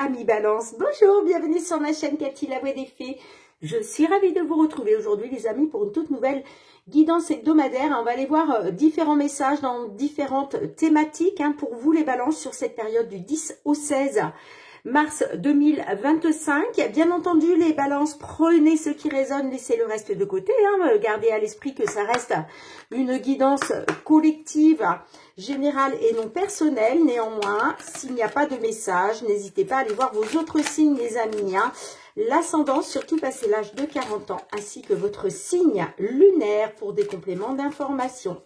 Amis Balance, bonjour, bienvenue sur ma chaîne Cathy la voix des fées. Je suis ravie de vous retrouver aujourd'hui les amis pour une toute nouvelle guidance hebdomadaire. On va aller voir différents messages dans différentes thématiques pour vous les balances sur cette période du 10 au 16 mars 2025. Bien entendu les balances, prenez ce qui résonne, laissez le reste de côté. Gardez à l'esprit que ça reste une guidance collective, générale et non personnelle. Néanmoins, s'il n'y a pas de message, n'hésitez pas à aller voir vos autres signes les amis. L'ascendance, surtout passé l'âge de 40 ans, ainsi que votre signe lunaire pour des compléments d'information.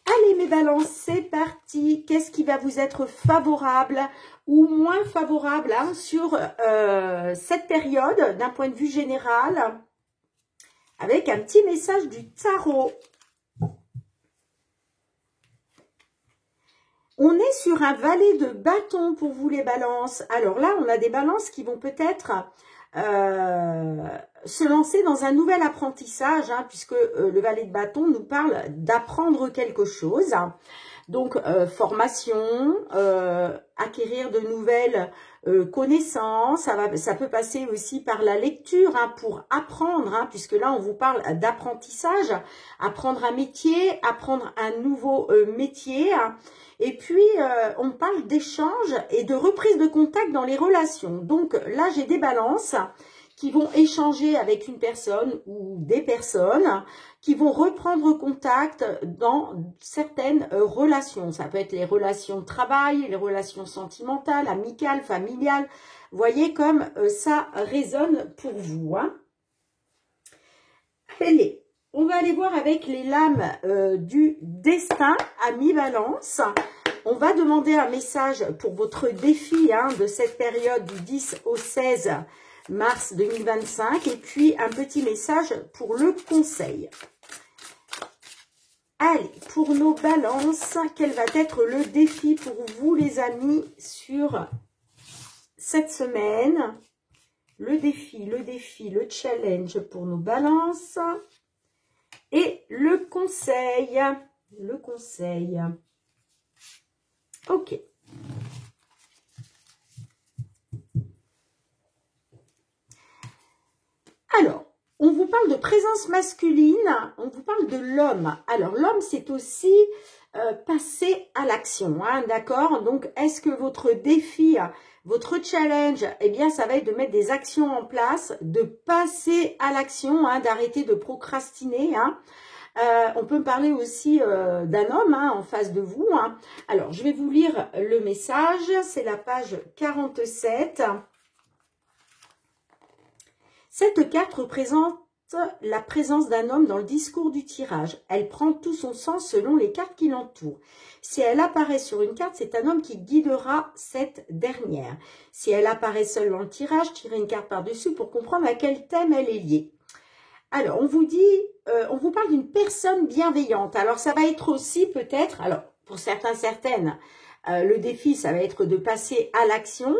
Allez mes balances, c'est parti. Qu'est-ce qui va vous être favorable ou moins favorable sur cette période d'un point de vue général, avec un petit message du tarot. On est sur un valet de bâton pour vous les balances. Alors là, on a des balances qui vont peut-être se lancer dans un nouvel apprentissage, puisque le valet de bâton nous parle d'apprendre quelque chose. Donc, formation, acquérir de nouvelles connaissances, ça peut passer aussi par la lecture pour apprendre, puisque là, on vous parle d'apprentissage, apprendre un métier, apprendre un nouveau métier. Et puis, on parle d'échange et de reprise de contact dans les relations. Donc là, j'ai des balances qui vont échanger avec une personne ou des personnes qui vont reprendre contact dans certaines relations. Ça peut être les relations de travail, les relations sentimentales, amicales, familiales. Vous voyez comme ça résonne pour vous. Allez, on va aller voir avec les lames du destin, amis Balance. On va demander un message pour votre défi de cette période du 10 au 16 mars 2025 et puis un petit message pour le conseil. Allez, pour nos balances, quel va être le défi pour vous les amis sur cette semaine? Le défi, le challenge pour nos balances et le conseil. Ok. Alors, on vous parle de présence masculine, on vous parle de l'homme. Alors, l'homme, c'est aussi passer à l'action, d'accord? Donc, est-ce que votre défi, votre challenge, eh bien, ça va être de mettre des actions en place, de passer à l'action, d'arrêter de procrastiner, on peut parler aussi d'un homme en face de vous. Alors, je vais vous lire le message. C'est la page 47. Cette carte représente la présence d'un homme dans le discours du tirage. Elle prend tout son sens selon les cartes qui l'entourent. Si elle apparaît sur une carte, c'est un homme qui guidera cette dernière. Si elle apparaît seule dans le tirage, tirez une carte par-dessus pour comprendre à quel thème elle est liée. Alors, on vous dit, on vous parle d'une personne bienveillante. Alors, ça va être aussi peut-être, alors pour certains, certaines, le défi, ça va être de passer à l'action.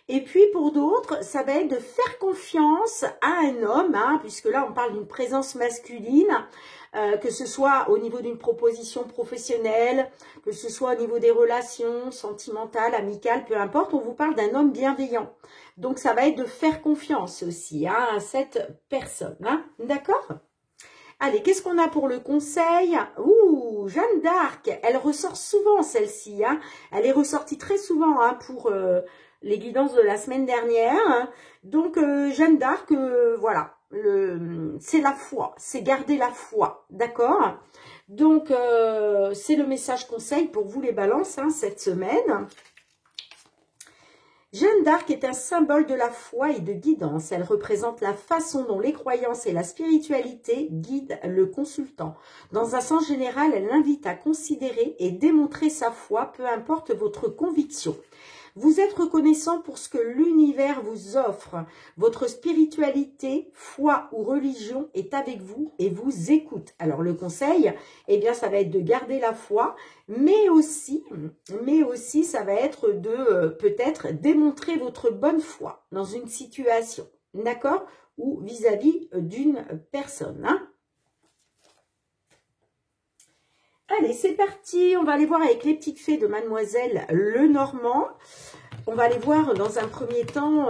Et puis, pour d'autres, ça va être de faire confiance à un homme, puisque là, on parle d'une présence masculine, que ce soit au niveau d'une proposition professionnelle, que ce soit au niveau des relations sentimentales, amicales, peu importe, on vous parle d'un homme bienveillant. Donc, ça va être de faire confiance aussi à cette personne. D'accord ? Allez, qu'est-ce qu'on a pour le conseil? Ouh, Jeanne d'Arc, elle ressort souvent celle-ci. Elle est ressortie très souvent pour les guidances de la semaine dernière. Donc, Jeanne d'Arc, voilà, c'est la foi, c'est garder la foi, d'accord? Donc, c'est le message conseil pour vous les balances cette semaine. Jeanne d'Arc est un symbole de la foi et de guidance. Elle représente la façon dont les croyances et la spiritualité guident le consultant. Dans un sens général, elle invite à considérer et démontrer sa foi, peu importe votre conviction. Vous êtes reconnaissant pour ce que l'univers vous offre. Votre spiritualité, foi ou religion est avec vous et vous écoute. Alors le conseil, eh bien ça va être de garder la foi, mais aussi ça va être de peut-être démontrer votre bonne foi dans une situation, d'accord? Ou vis-à-vis d'une personne. Allez, c'est parti, on va aller voir avec les petites fées de Mademoiselle Lenormand. on va aller voir dans un premier temps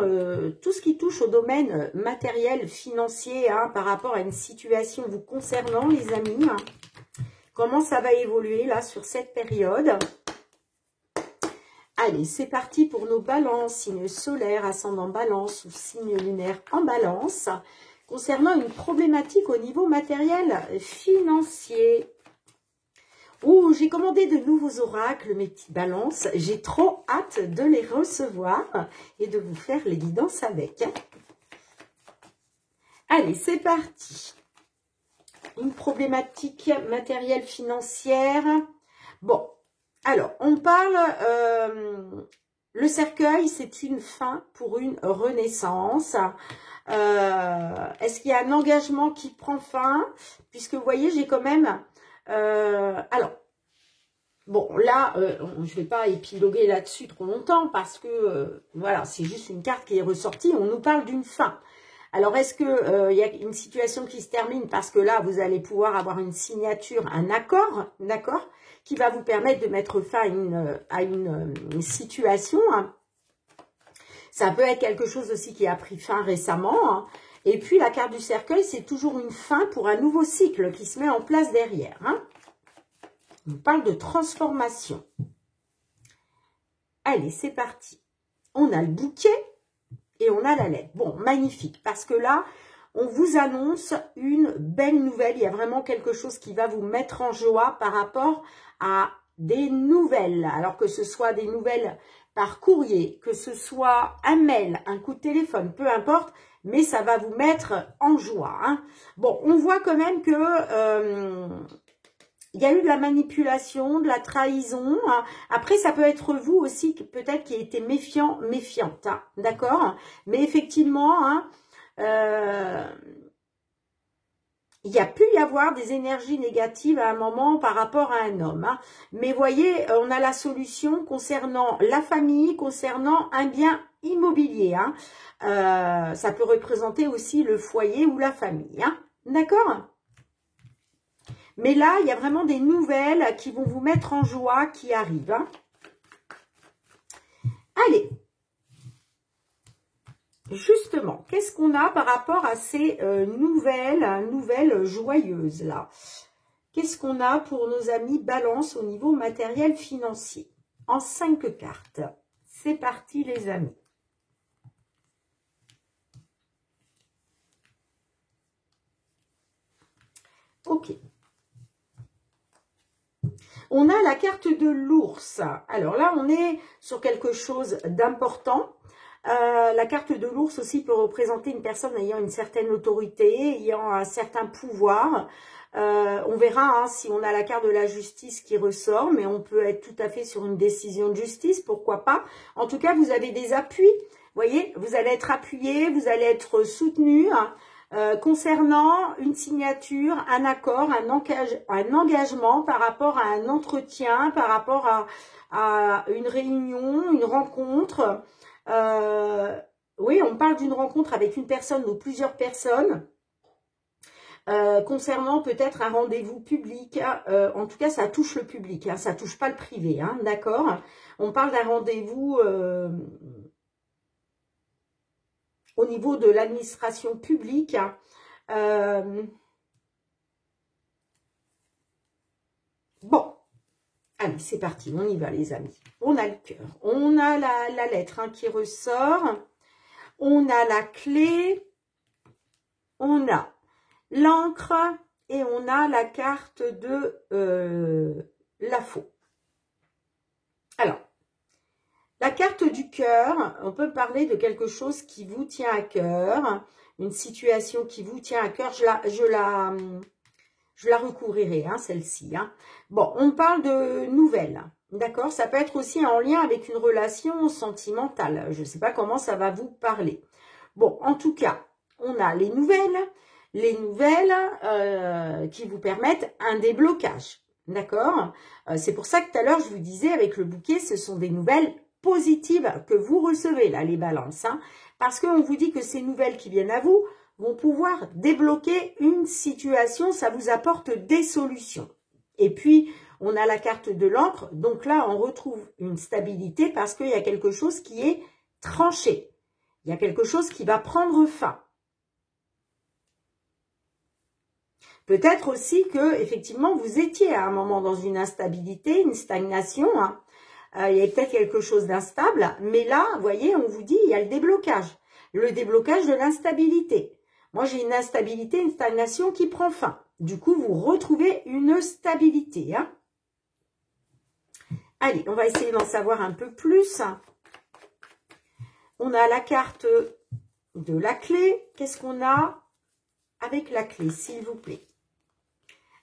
tout ce qui touche au domaine matériel, financier, hein, par rapport à une situation vous concernant, les amis. Hein. Comment ça va évoluer là sur cette période? Allez, c'est parti pour nos balances, signe solaire, ascendant balance ou signe lunaire en balance, concernant une problématique au niveau matériel financier. Oh, j'ai commandé de nouveaux oracles, mes petites balances. J'ai trop hâte de les recevoir et de vous faire les guidances avec. Allez, c'est parti. Une problématique matérielle financière. Bon, alors, on parle... le cercueil, c'est une fin pour une renaissance. Est-ce qu'il y a un engagement qui prend fin? Puisque vous voyez, j'ai quand même... alors, bon, là, je ne vais pas épiloguer là-dessus trop longtemps parce que, voilà, c'est juste une carte qui est ressortie. On nous parle d'une fin. Alors, est-ce qu'il y a une situation qui se termine parce que là, vous allez pouvoir avoir une signature, un accord, d'accord, qui va vous permettre de mettre fin à une situation. Hein. Ça peut être quelque chose aussi qui a pris fin récemment. Hein. Et puis, la carte du cercueil, c'est toujours une fin pour un nouveau cycle qui se met en place derrière. Hein. On parle de transformation. Allez, c'est parti. On a le bouquet et on a la lettre. Bon, magnifique. Parce que là, on vous annonce une belle nouvelle. Il y a vraiment quelque chose qui va vous mettre en joie par rapport à des nouvelles. Alors que ce soit des nouvelles par courrier, que ce soit un mail, un coup de téléphone, peu importe. Mais ça va vous mettre en joie. Hein. Bon, on voit quand même que... il y a eu de la manipulation, de la trahison. Hein. Après, ça peut être vous aussi, peut-être qui a été méfiant, méfiante. Hein. D'accord? Mais effectivement, hein, il y a pu y avoir des énergies négatives à un moment par rapport à un homme. Hein. Mais voyez, on a la solution concernant la famille, concernant un bien immobilier. Hein. Ça peut représenter aussi le foyer ou la famille. Hein. D'accord? Mais là, il y a vraiment des nouvelles qui vont vous mettre en joie, qui arrivent. Hein. Allez. Justement, qu'est-ce qu'on a par rapport à ces nouvelles joyeuses là? Qu'est-ce qu'on a pour nos amis balance au niveau matériel financier? En 5 cartes. C'est parti les amis. Ok. On a la carte de l'ours. Alors là, on est sur quelque chose d'important. La carte de l'ours aussi peut représenter une personne ayant une certaine autorité, ayant un certain pouvoir. On verra hein, si on a la carte de la justice qui ressort, mais on peut être tout à fait sur une décision de justice, pourquoi pas. En tout cas, vous avez des appuis. Vous voyez, vous allez être appuyé, vous allez être soutenu. Hein. Concernant une signature, un accord, un engagement par rapport à un entretien, par rapport à une réunion, une rencontre. Oui, on parle d'une rencontre avec une personne ou plusieurs personnes. Concernant peut-être un rendez-vous public. En tout cas, ça touche le public, hein, ça touche pas le privé, hein, d'accord? On parle d'un rendez-vous... au niveau de l'administration publique, bon, allez, c'est parti, on y va les amis. On a le cœur, on a la lettre hein, qui ressort, on a la clé, on a l'encre et on a la carte de la faux. Alors, la carte du cœur, on peut parler de quelque chose qui vous tient à cœur, une situation qui vous tient à cœur. Je la recouvrirai, hein, celle-ci. Hein. Bon, on parle de nouvelles, d'accord? Ça peut être aussi en lien avec une relation sentimentale. Je ne sais pas comment ça va vous parler. Bon, en tout cas, on a les nouvelles qui vous permettent un déblocage, d'accord? C'est pour ça que tout à l'heure, je vous disais, avec le bouquet, ce sont des nouvelles positives que vous recevez, là, les balances. Hein, parce qu'on vous dit que ces nouvelles qui viennent à vous vont pouvoir débloquer une situation, ça vous apporte des solutions. Et puis, On a la carte de l'encre. Donc là, on retrouve une stabilité parce qu'il y a quelque chose qui est tranché. Il y a quelque chose qui va prendre fin. Peut-être aussi que, effectivement, vous étiez à un moment dans une instabilité, une stagnation. Hein. Il y a peut-être quelque chose d'instable. Mais là, vous voyez, on vous dit, il y a le déblocage. Le déblocage de l'instabilité. Moi, j'ai une instabilité, une stagnation qui prend fin. Du coup, vous retrouvez une stabilité. Hein. Allez, on va essayer d'en savoir un peu plus. On a la carte de la clé. Qu'est-ce qu'on a avec la clé, s'il vous plaît?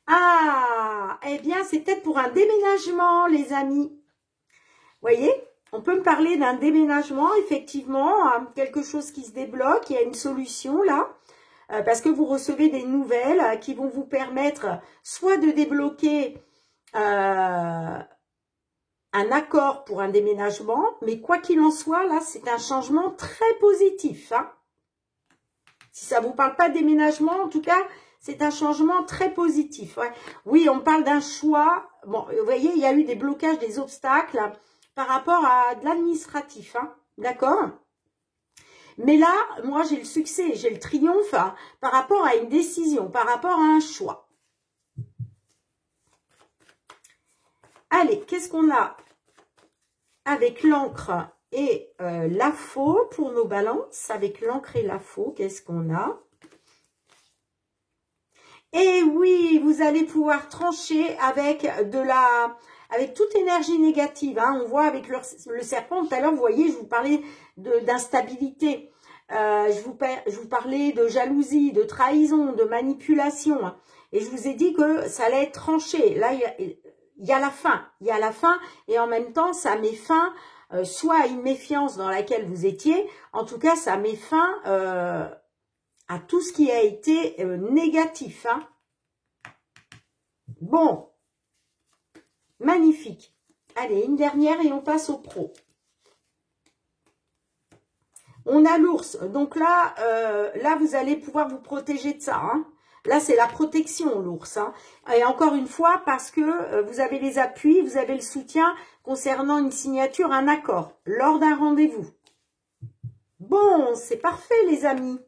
Ah, eh bien, c'est peut-être pour un déménagement, les amis. Vous voyez, on peut me parler d'un déménagement, effectivement, quelque chose qui se débloque, il y a une solution là, parce que vous recevez des nouvelles qui vont vous permettre soit de débloquer un accord pour un déménagement, mais quoi qu'il en soit, là, c'est un changement très positif. Hein. Si ça ne vous parle pas de déménagement, en tout cas, c'est un changement très positif. Ouais. Oui, on parle d'un choix. Bon, vous voyez, il y a eu des blocages, des obstacles par rapport à de l'administratif. Hein, d'accord? Mais là, moi, j'ai le succès, j'ai le triomphe hein, par rapport à une décision, par rapport à un choix. Allez, qu'est-ce qu'on a avec l'encre et la faux pour nos balances? Avec l'encre et la faux, qu'est-ce qu'on a? Et oui, vous allez pouvoir trancher avec avec toute énergie négative. Hein. On voit avec le serpent, tout à l'heure, vous voyez, je vous parlais d'instabilité. Je vous parlais de jalousie, de trahison, de manipulation. Hein. Et je vous ai dit que ça allait être tranché. Là, il y a la fin. Il y a la fin. Et en même temps, ça met fin soit à une méfiance dans laquelle vous étiez. En tout cas, ça met fin à tout ce qui a été négatif. Hein. Bon, magnifique. Allez, une dernière et on passe au pro. On a l'ours. Donc là, là, vous allez pouvoir vous protéger de ça. Hein. Là, c'est la protection, l'ours. Hein. Et encore une fois, parce que vous avez les appuis, vous avez le soutien concernant une signature, un accord, lors d'un rendez-vous. Bon, c'est parfait, les amis.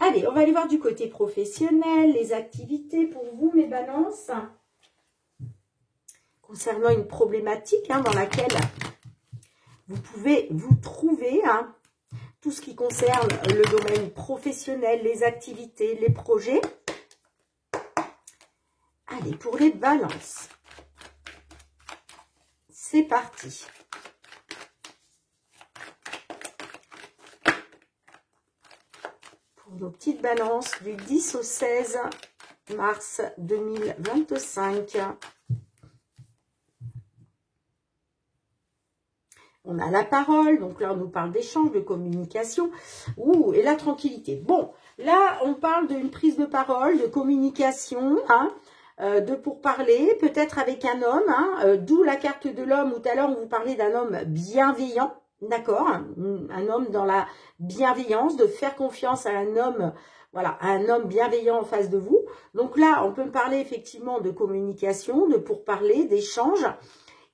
Allez, on va aller voir du côté professionnel, les activités pour vous, mes balances. Concernant une problématique hein, dans laquelle vous pouvez vous trouver, hein, tout ce qui concerne le domaine professionnel, les activités, les projets. Allez, pour les balances. C'est parti. Nos petites balances du 10 au 16 mars 2025. On a la parole, donc là on nous parle d'échange, de communication. Ouh, et la tranquillité. Bon, là on parle d'une prise de parole, de communication, hein, de pourparler, peut-être avec un homme, hein, d'où la carte de l'homme, où tout à l'heure on vous parlait d'un homme bienveillant. D'accord, un homme dans la bienveillance, de faire confiance à un homme, voilà, à un homme bienveillant en face de vous. Donc là, on peut me parler effectivement de communication, de pourparler, d'échange.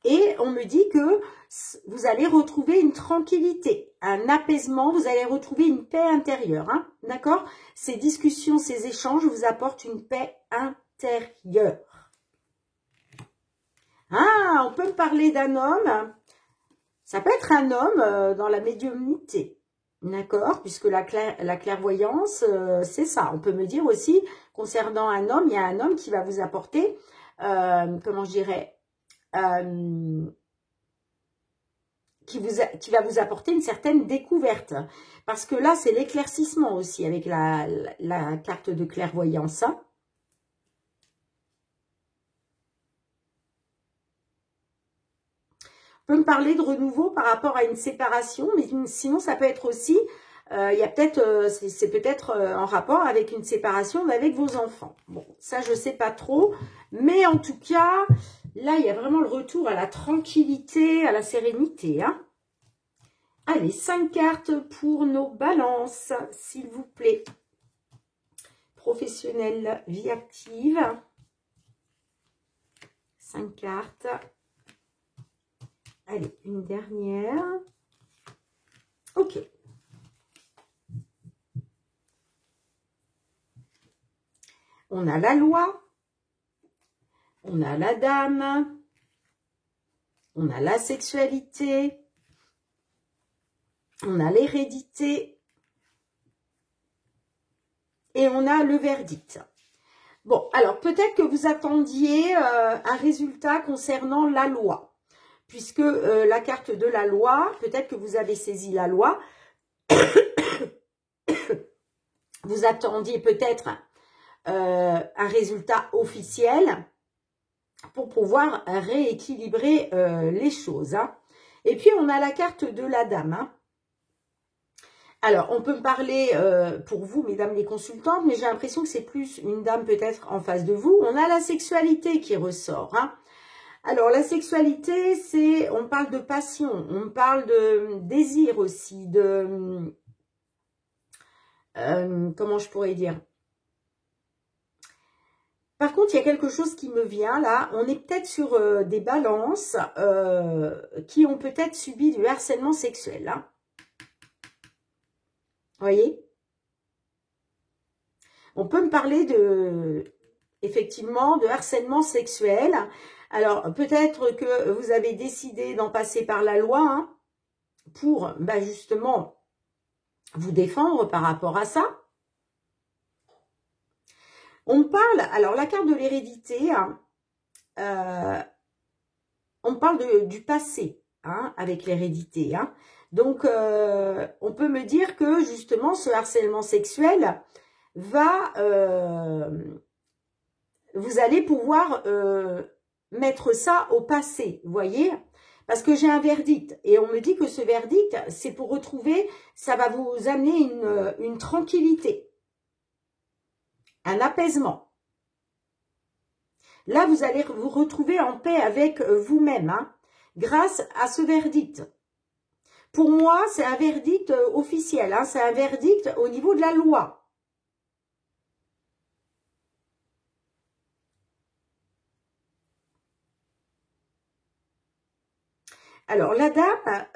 Et on me dit que vous allez retrouver une tranquillité, un apaisement, vous allez retrouver une paix intérieure. Hein, d'accord? Ces discussions, ces échanges vous apportent une paix intérieure. Ah, on peut me parler d'un homme. Ça peut être un homme dans la médiumnité, d'accord? Puisque la clairvoyance, c'est ça. On peut me dire aussi, concernant un homme, il y a un homme qui va vous apporter, comment je dirais, qui va vous apporter une certaine découverte. Parce que là, c'est l'éclaircissement aussi avec la carte de clairvoyance. Hein. Peut me parler de renouveau par rapport à une séparation, mais sinon ça peut être aussi, il y a peut-être, c'est peut-être en rapport avec une séparation avec vos enfants. Bon, ça je sais pas trop, mais en tout cas, là il y a vraiment le retour à la tranquillité, à la sérénité. Hein. Allez, 5 cartes pour nos balances, s'il vous plaît. Professionnel, vie active. 5 cartes. Allez, une dernière. Ok. On a la loi. On a la dame. On a la sexualité. On a l'hérédité. Et on a le verdict. Bon, alors peut-être que vous attendiez un résultat concernant la loi. Puisque la carte de la loi, peut-être que vous avez saisi la loi. Vous attendiez peut-être un résultat officiel pour pouvoir rééquilibrer les choses. Hein. Et puis, on a la carte de la dame. Hein. Alors, on peut me parler pour vous, mesdames les consultantes, mais j'ai l'impression que c'est plus une dame peut-être en face de vous. On a la sexualité qui ressort. Hein. Alors, la sexualité, c'est, on parle de passion, on parle de désir aussi, de... comment je pourrais dire? Par contre, il y a quelque chose qui me vient là. On est peut-être sur des balances qui ont peut-être subi du harcèlement sexuel. Hein. Vous voyez? On peut me parler de, effectivement, de harcèlement sexuel. Alors, peut-être que vous avez décidé d'en passer par la loi hein, pour, bah, justement, vous défendre par rapport à ça. On parle, alors la carte de l'hérédité, hein, on parle du passé hein, avec l'hérédité. Hein. Donc, on peut me dire que justement, ce harcèlement sexuel va, vous allez pouvoir mettre ça au passé, vous voyez, parce que j'ai un verdict et on me dit que ce verdict, c'est pour retrouver, ça va vous amener une tranquillité. Un apaisement. Là, vous allez vous retrouver en paix avec vous-même, hein, grâce à ce verdict. Pour moi, c'est un verdict officiel, hein, c'est un verdict au niveau de la loi. Alors, la dame,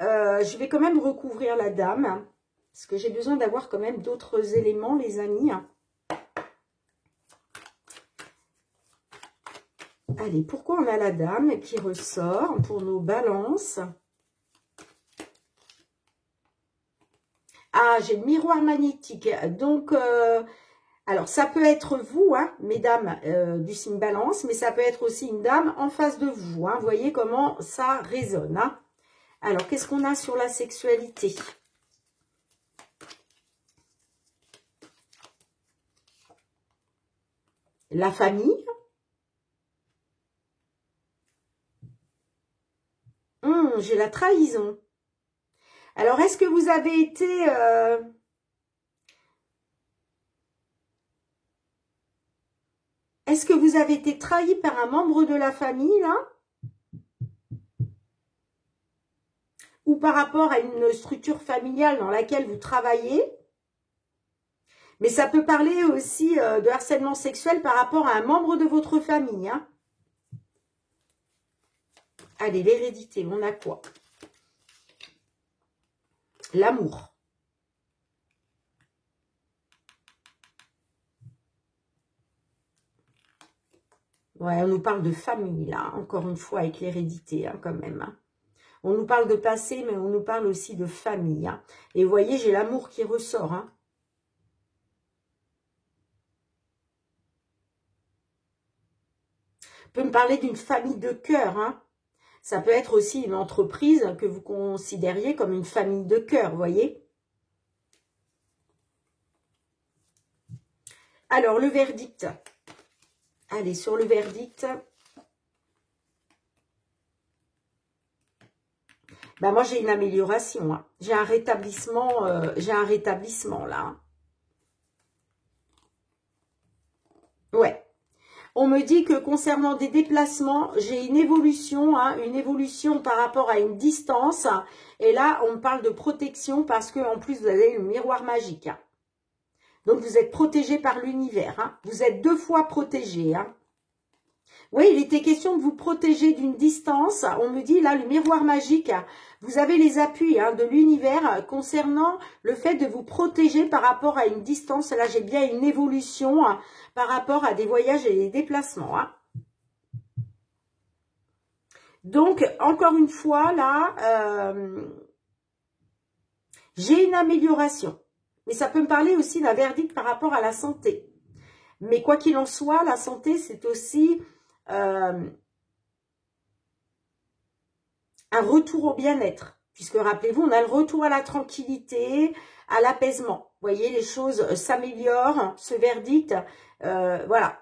je vais quand même recouvrir la dame, hein, parce que j'ai besoin d'avoir quand même d'autres éléments, les amis, hein. Allez, pourquoi on a la dame qui ressort pour nos balances? Ah, j'ai le miroir magnétique. Donc, alors, ça peut être vous, hein, mesdames du signe balance, mais ça peut être aussi une dame en face de vous. Hein. Vous voyez comment ça résonne. Hein. Alors, qu'est-ce qu'on a sur la sexualité? La famille. J'ai la trahison. Alors, est-ce que vous avez été... Est-ce que vous avez été trahi par un membre de la famille, là? Ou par rapport à une structure familiale dans laquelle vous travaillez? Mais ça peut parler aussi de harcèlement sexuel par rapport à un membre de votre famille. Hein. Allez, l'hérédité, on a quoi? L'amour. Ouais, on nous parle de famille, là, encore une fois, avec l'hérédité, hein, quand même. Hein. On nous parle de passé, mais on nous parle aussi de famille. Hein. Et vous voyez, j'ai l'amour qui ressort. Hein. On peut me parler d'une famille de cœur. Hein. Ça peut être aussi une entreprise que vous considériez comme une famille de cœur, vous voyez. Alors, le verdict. Allez, sur le verdict. Ben, moi, j'ai une amélioration. Hein. J'ai un rétablissement là. Hein. Ouais. On me dit que concernant des déplacements, j'ai une évolution, hein, une évolution par rapport à une distance. Et là, on me parle de protection parce que en plus, vous avez le miroir magique. Hein. Donc, vous êtes protégé par l'univers. Hein. Vous êtes 2 fois protégé. Hein. Oui, il était question de vous protéger d'une distance. On me dit, là, le miroir magique, vous avez les appuis de l'univers concernant le fait de vous protéger par rapport à une distance. Là, j'ai bien une évolution par rapport à des voyages et des déplacements. Donc, encore une fois, là, j'ai une amélioration. Mais ça peut me parler aussi d'un verdict par rapport à la santé. Mais quoi qu'il en soit, la santé, c'est aussi un retour au bien-être. Puisque, rappelez-vous, on a le retour à la tranquillité, à l'apaisement. Vous voyez, les choses s'améliorent. Ce verdict, voilà,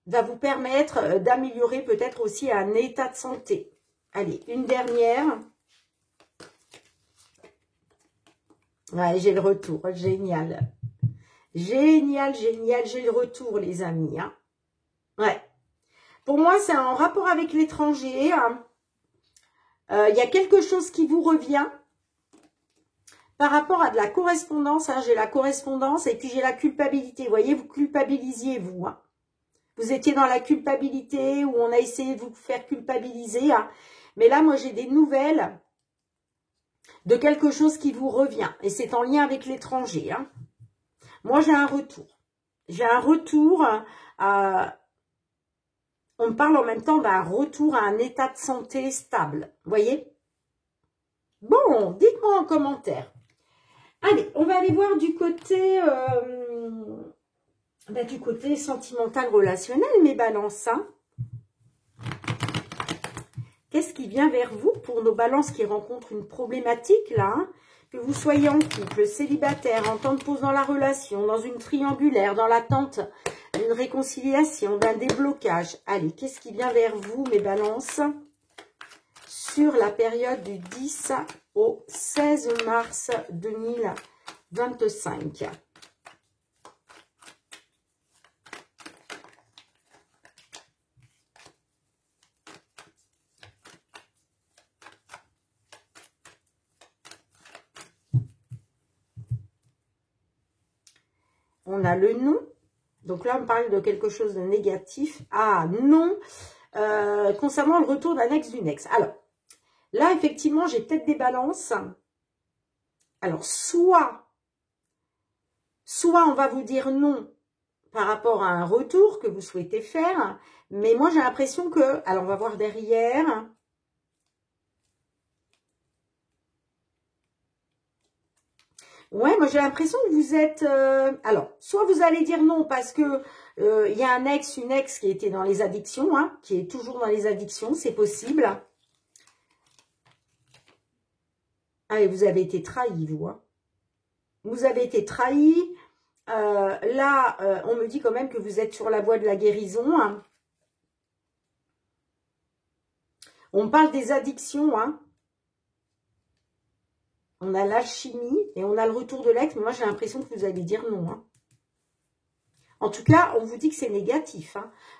va vous permettre d'améliorer peut-être aussi un état de santé. Allez, une dernière. Ouais, j'ai le retour. Génial. Génial, génial. J'ai le retour, les amis. Ouais. Pour moi, c'est en rapport avec l'étranger. Il y a quelque chose qui vous revient par rapport à de la correspondance. J'ai la correspondance et puis j'ai la culpabilité. Vous voyez, vous culpabilisiez, vous. Vous étiez dans la culpabilité où on a essayé de vous faire culpabiliser. Mais là, moi, j'ai des nouvelles de quelque chose qui vous revient. Et c'est en lien avec l'étranger. Moi, j'ai un retour. J'ai un retour. On me parle en même temps d'un retour à un état de santé stable. Vous voyez? Bon, dites-moi en commentaire. Allez, on va aller voir du côté sentimental relationnel, mes balances. Qu'est-ce qui vient vers vous pour nos balances qui rencontrent une problématique là, que vous soyez en couple, célibataire, en temps de pause dans la relation, dans une triangulaire, dans l'attente d'une réconciliation, d'un déblocage. Allez, qu'est-ce qui vient vers vous, mes balances, sur la période du 10 au 16 mars 2025 ? On a le non. Donc là, on parle de quelque chose de négatif. Ah, non. Concernant le retour d'un ex d'une ex. Alors, là, effectivement, j'ai peut-être des balances. Alors, soit on va vous dire non par rapport à un retour que vous souhaitez faire. Mais moi, j'ai l'impression que... Alors, on va voir derrière... Ouais, moi j'ai l'impression que vous êtes... alors, soit vous allez dire non parce que il y a un ex, une ex qui était dans les addictions, qui est toujours dans les addictions, c'est possible. Ah, et vous avez été trahi, vous. Vous avez été trahi. Là, on me dit quand même que vous êtes sur la voie de la guérison. On parle des addictions, On a l'alchimie et on a le retour de l'ex. Mais moi, j'ai l'impression que vous allez dire non. En tout cas, on vous dit que c'est négatif.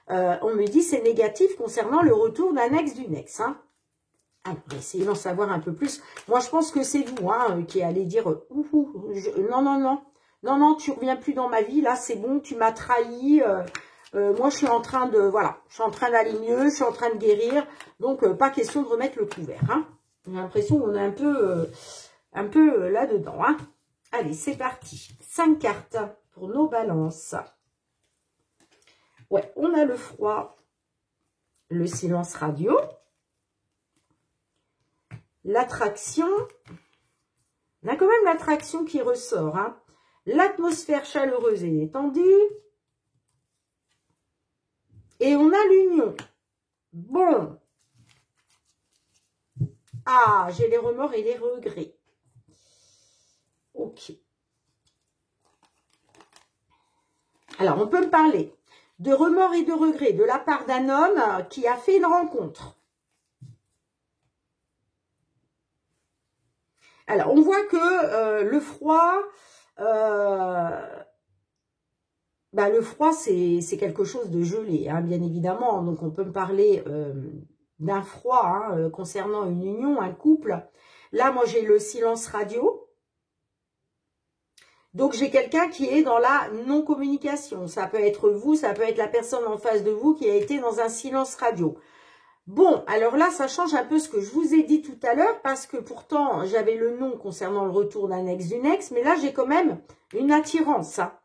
On me dit c'est négatif concernant le retour d'un ex d'une ex. Alors, essayez d'en savoir un peu plus. Moi, je pense que c'est vous qui allez dire non, non, non. Non, non, tu reviens plus dans ma vie. Là, c'est bon, tu m'as trahi. Moi, je suis en train de... Voilà, je suis en train d'aller mieux. Je suis en train de guérir. Donc, pas question de remettre le couvert. J'ai l'impression qu'on est un peu là-dedans. Allez, c'est parti. 5 cartes pour nos balances. Ouais, on a le froid, le silence radio, l'attraction. On a quand même l'attraction qui ressort. L'atmosphère chaleureuse et détendue. Et on a l'union. Bon. Ah, j'ai les remords et les regrets. Ok. Alors, on peut me parler de remords et de regrets de la part d'un homme qui a fait une rencontre. Alors, on voit que le froid, le froid, c'est quelque chose de gelé, bien évidemment. Donc, on peut me parler d'un froid concernant une union, un couple. Là, moi, j'ai le silence radio. Donc, j'ai quelqu'un qui est dans la non-communication. Ça peut être vous, ça peut être la personne en face de vous qui a été dans un silence radio. Bon, alors là, ça change un peu ce que je vous ai dit tout à l'heure, parce que pourtant, j'avais le non concernant le retour d'un ex d'une ex, mais là, j'ai quand même une attirance. Hein.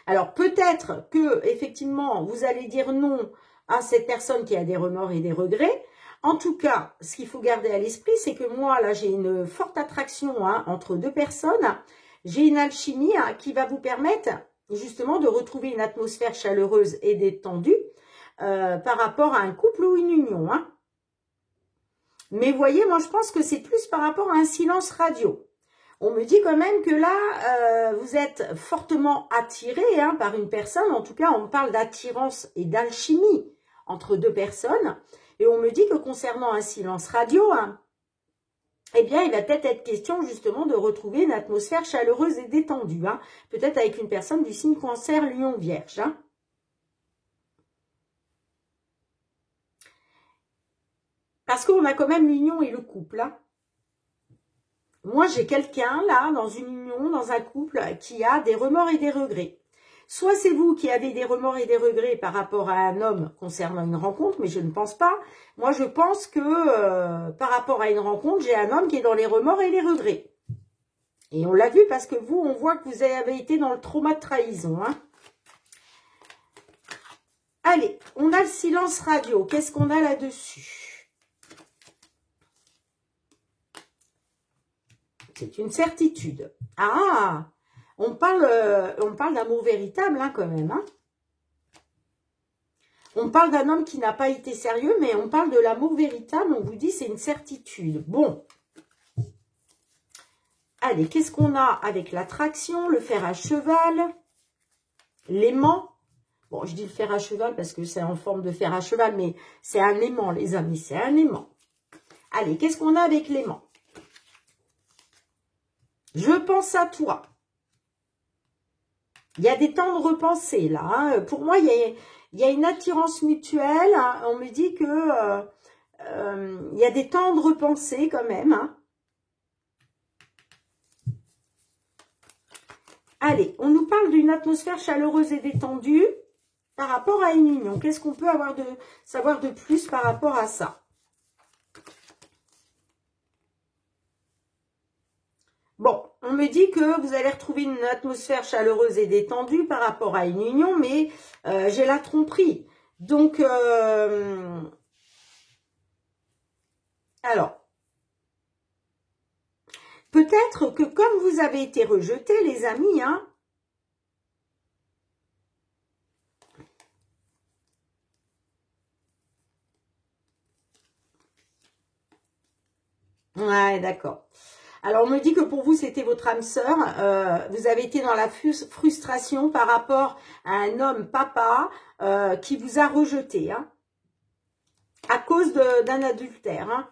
Alors, peut-être que, effectivement, vous allez dire non à cette personne qui a des remords et des regrets. En tout cas, ce qu'il faut garder à l'esprit, c'est que moi, là, j'ai une forte attraction hein, entre deux personnes. J'ai une alchimie hein, qui va vous permettre, justement, de retrouver une atmosphère chaleureuse et détendue par rapport à un couple ou une union. Hein. Mais vous voyez, moi, je pense que c'est plus par rapport à un silence radio. On me dit quand même que là, vous êtes fortement attiré hein, par une personne. En tout cas, on me parle d'attirance et d'alchimie entre deux personnes. Et on me dit que concernant un silence radio, hein, eh bien, il va peut-être être question justement de retrouver une atmosphère chaleureuse et détendue. Hein, peut-être avec une personne du signe Cancer, Lion, Vierge. Hein. Parce qu'on a quand même l'union et le couple. Hein. Moi, j'ai quelqu'un là, dans une union, dans un couple, qui a des remords et des regrets. Soit c'est vous qui avez des remords et des regrets par rapport à un homme concernant une rencontre, mais je ne pense pas. Moi, je pense que par rapport à une rencontre, j'ai un homme qui est dans les remords et les regrets. Et on l'a vu parce que vous, on voit que vous avez été dans le trauma de trahison. Hein. Allez, on a le silence radio. Qu'est-ce qu'on a là-dessus? C'est une certitude. Ah! On parle d'amour véritable hein, quand même. Hein. On parle d'un homme qui n'a pas été sérieux, mais on parle de l'amour véritable. On vous dit c'est une certitude. Bon. Allez, qu'est-ce qu'on a avec l'attraction, le fer à cheval, l'aimant. Bon, je dis le fer à cheval parce que c'est en forme de fer à cheval, mais c'est un aimant, les amis, c'est un aimant. Allez, qu'est-ce qu'on a avec l'aimant? Je pense à toi. Il y a des temps de repenser, là. Hein. Pour moi, il y a une attirance mutuelle. Hein. On me dit que il y a des temps de repenser quand même. Hein. Allez, on nous parle d'une atmosphère chaleureuse et détendue par rapport à une union. Qu'est-ce qu'on peut savoir de plus par rapport à ça? Bon, on me dit que vous allez retrouver une atmosphère chaleureuse et détendue par rapport à une union, mais j'ai la tromperie. Donc, alors, peut-être que comme vous avez été rejetés, les amis, hein, ouais, d'accord. Alors, on me dit que pour vous, c'était votre âme sœur. Vous avez été dans la frustration par rapport à un homme papa qui vous a rejeté, hein, à cause d'un adultère. Hein.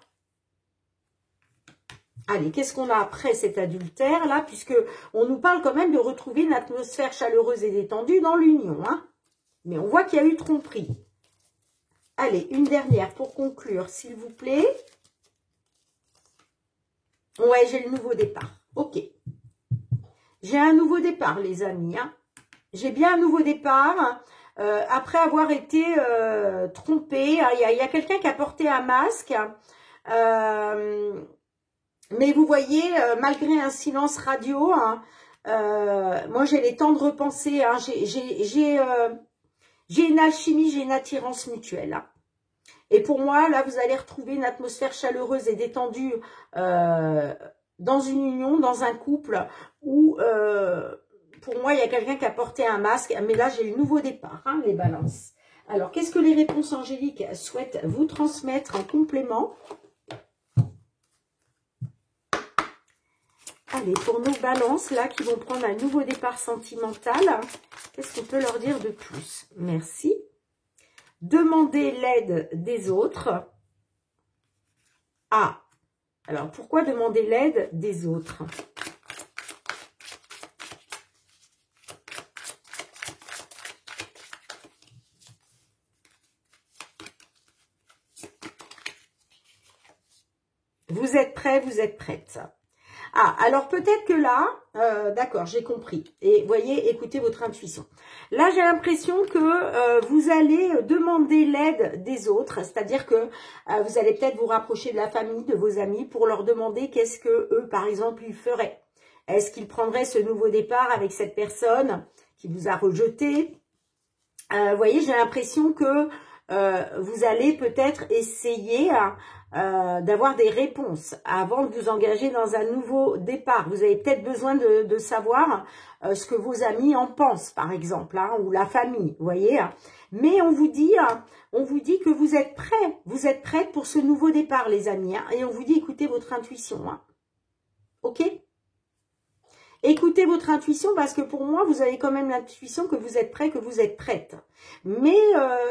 Allez, qu'est-ce qu'on a après cet adultère, là, puisque on nous parle quand même de retrouver une atmosphère chaleureuse et détendue dans l'union. Hein. Mais on voit qu'il y a eu tromperie. Allez, une dernière pour conclure, s'il vous plaît. Ouais, j'ai le nouveau départ. Ok. J'ai un nouveau départ, les amis. Hein. J'ai bien un nouveau départ. Après avoir été trompée. Il y a quelqu'un qui a porté un masque. Mais vous voyez, malgré un silence radio, hein, moi j'ai les temps de repenser. Hein, j'ai une alchimie, j'ai une attirance mutuelle. Hein. Et pour moi, là, vous allez retrouver une atmosphère chaleureuse et détendue dans une union, dans un couple, où, pour moi, il y a quelqu'un qui a porté un masque. Mais là, j'ai le nouveau départ, hein, les balances. Alors, qu'est-ce que les réponses angéliques souhaitent vous transmettre en complément? Allez, pour nos balances, là, qui vont prendre un nouveau départ sentimental, qu'est-ce qu'on peut leur dire de plus? Merci. Demander l'aide des autres. Ah, alors pourquoi demander l'aide des autres? Vous êtes prêts, vous êtes prêtes. Ah, alors peut-être que là, d'accord, j'ai compris. Et voyez, écoutez votre intuition. Là, j'ai l'impression que vous allez demander l'aide des autres, c'est-à-dire que vous allez peut-être vous rapprocher de la famille, de vos amis, pour leur demander qu'est-ce que eux, par exemple, ils feraient. Est-ce qu'ils prendraient ce nouveau départ avec cette personne qui vous a rejeté? Vous voyez, j'ai l'impression que vous allez peut-être essayer d'avoir des réponses avant de vous engager dans un nouveau départ. Vous avez peut-être besoin de savoir ce que vos amis en pensent, par exemple, hein, ou la famille, vous voyez. Mais on vous dit que vous êtes prêts pour ce nouveau départ, les amis. Hein, et on vous dit, écoutez votre intuition. Hein. Ok ? Écoutez votre intuition parce que pour moi, vous avez quand même l'intuition que vous êtes prêt, que vous êtes prête. Mais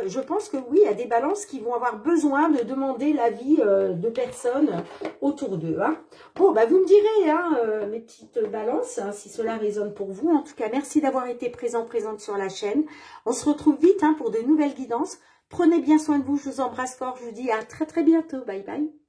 je pense que oui, il y a des balances qui vont avoir besoin de demander l'avis de personnes autour d'eux. Hein. Bon, bah vous me direz, hein, mes petites balances, hein, si cela résonne pour vous. En tout cas, merci d'avoir été présente sur la chaîne. On se retrouve vite hein, pour de nouvelles guidances. Prenez bien soin de vous, je vous embrasse fort. Je vous dis à très bientôt. Bye bye.